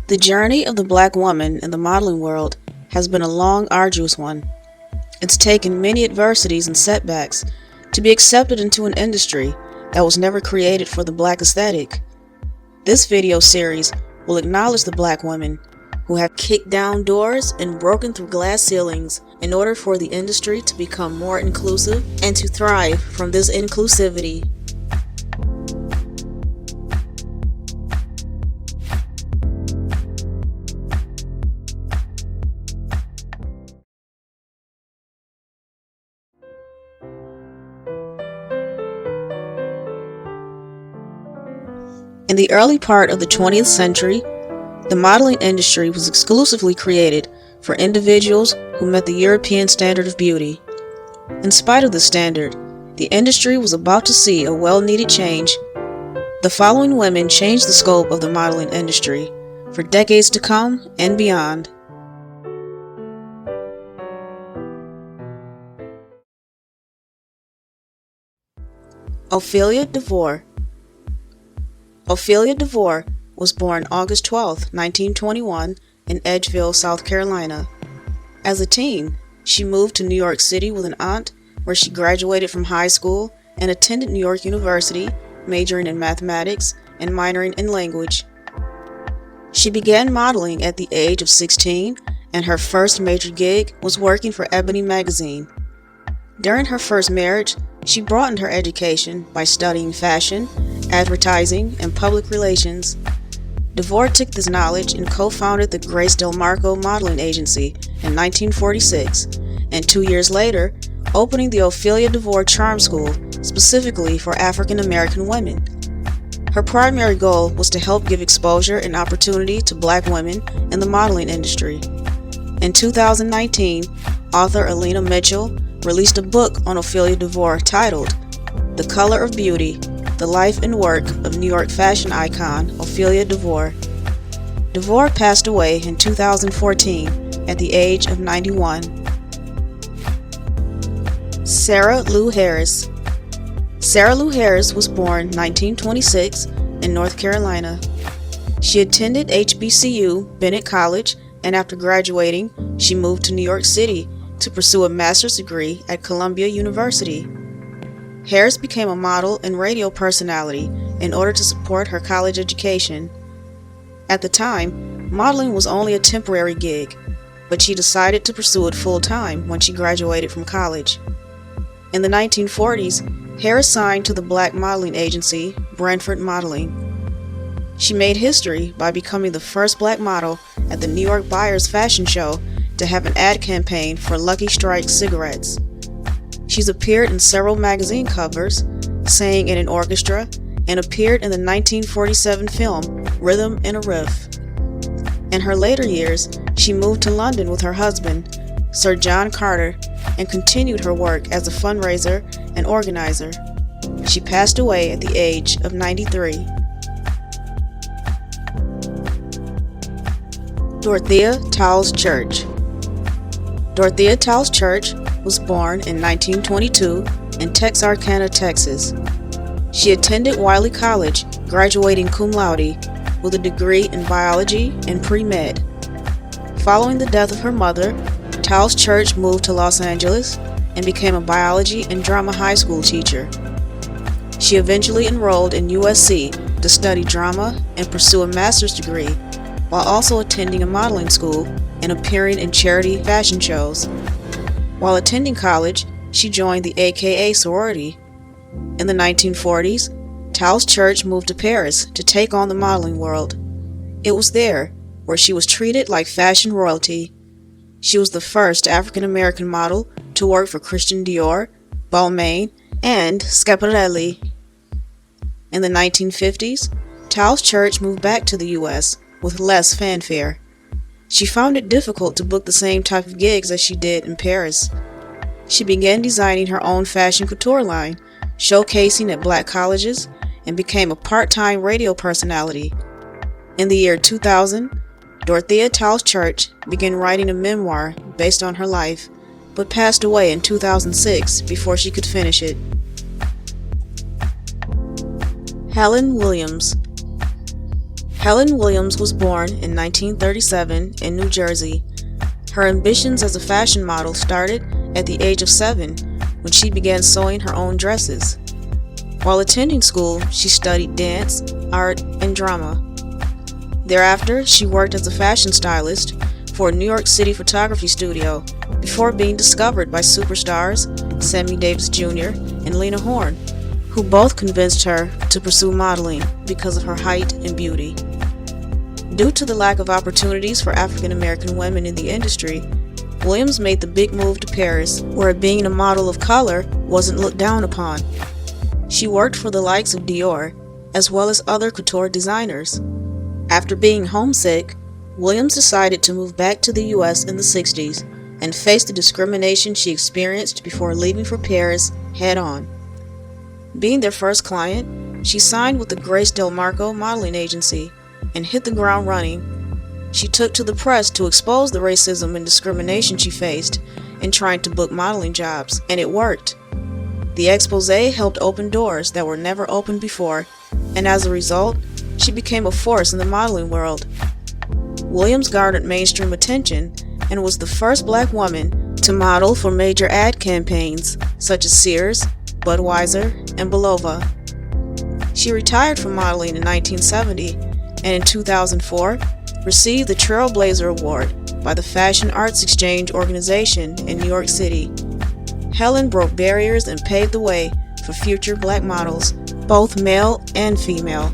The journey of the black woman in the modeling world has been a long, arduous one. It's taken many adversities and setbacks to be accepted into an industry that was never created for the black aesthetic. This video series will acknowledge the black women who have kicked down doors and broken through glass ceilings in order for the industry to become more inclusive and to thrive from this inclusivity. In the early part of the 20th century, the modeling industry was exclusively created for individuals who met the European standard of beauty. In spite of the standard, the industry was about to see a well-needed change. The following women changed the scope of the modeling industry for decades to come and beyond. Ophelia DeVore. Ophelia DeVore was born August 12, 1921, in Edgeville, South Carolina. As a teen, she moved to New York City with an aunt, where she graduated from high school and attended New York University, majoring in mathematics and minoring in language. She began modeling at the age of 16, and her first major gig was working for Ebony magazine. During her first marriage, she broadened her education by studying fashion, advertising, and public relations. DeVore took this knowledge and co-founded the Grace Del Marco modeling agency in 1946, and 2 years later, opening the Ophelia DeVore Charm School specifically for African American women. Her primary goal was to help give exposure and opportunity to black women in the modeling industry. In 2019, author Alina Mitchell released a book on Ophelia DeVore titled The Color of Beauty: The Life and Work of New York fashion icon Ophelia DeVore. DeVore passed away in 2014 at the age of 91. Sarah Lou Harris. Sarah Lou Harris was born 1926 in North Carolina. She attended HBCU, Bennett College, and after graduating, she moved to New York City to pursue a master's degree at Columbia University. Harris became a model and radio personality in order to support her college education. At the time, modeling was only a temporary gig, but she decided to pursue it full-time when she graduated from college. In the 1940s, Harris signed to the black modeling agency, Brantford Modeling. She made history by becoming the first black model at the New York Buyers Fashion Show to have an ad campaign for Lucky Strike cigarettes. She's appeared in several magazine covers, sang in an orchestra, and appeared in the 1947 film Rhythm and a Riff. In her later years, she moved to London with her husband, Sir John Carter, and continued her work as a fundraiser and organizer. She passed away at the age of 93. Dorothea Towles Church. Dorothea Towles Church was born in 1922 in Texarkana, Texas. She attended Wiley College, graduating cum laude with a degree in biology and pre-med. Following the death of her mother, Towles Church moved to Los Angeles and became a biology and drama high school teacher. She eventually enrolled in USC to study drama and pursue a master's degree, while also attending a modeling school and appearing in charity fashion shows. While attending college, she joined the AKA sorority. In the 1940s, Towles Church moved to Paris to take on the modeling world. It was there where she was treated like fashion royalty. She was the first African American model to work for Christian Dior, Balmain, and Schiaparelli. In the 1950s, Towles Church moved back to the U.S. with less fanfare. She found it difficult to book the same type of gigs as she did in Paris. She began designing her own fashion couture line, showcasing at black colleges, and became a part-time radio personality. In the year 2000, Dorothea Towles Church began writing a memoir based on her life, but passed away in 2006 before she could finish it. Helen Williams. Helen Williams was born in 1937 in New Jersey. Her ambitions as a fashion model started at the age of 7 when she began sewing her own dresses. While attending school, she studied dance, art, and drama. Thereafter, she worked as a fashion stylist for a New York City photography studio before being discovered by superstars Sammy Davis Jr. and Lena Horne, who both convinced her to pursue modeling because of her height and beauty. Due to the lack of opportunities for African American women in the industry, Williams made the big move to Paris, where being a model of color wasn't looked down upon. She worked for the likes of Dior, as well as other couture designers. After being homesick, Williams decided to move back to the U.S. in the 60s and face the discrimination she experienced before leaving for Paris head-on. Being their first client, she signed with the Grace Del Marco modeling agency and hit the ground running. She took to the press to expose the racism and discrimination she faced in trying to book modeling jobs, and it worked. The expose helped open doors that were never opened before, and as a result, she became a force in the modeling world. Williams garnered mainstream attention and was the first black woman to model for major ad campaigns such as Sears, Budweiser, and Bulova. She retired from modeling in 1970 and in 2004 received the Trailblazer Award by the Fashion Arts Exchange organization in New York City. Helen broke barriers and paved the way for future black models, both male and female.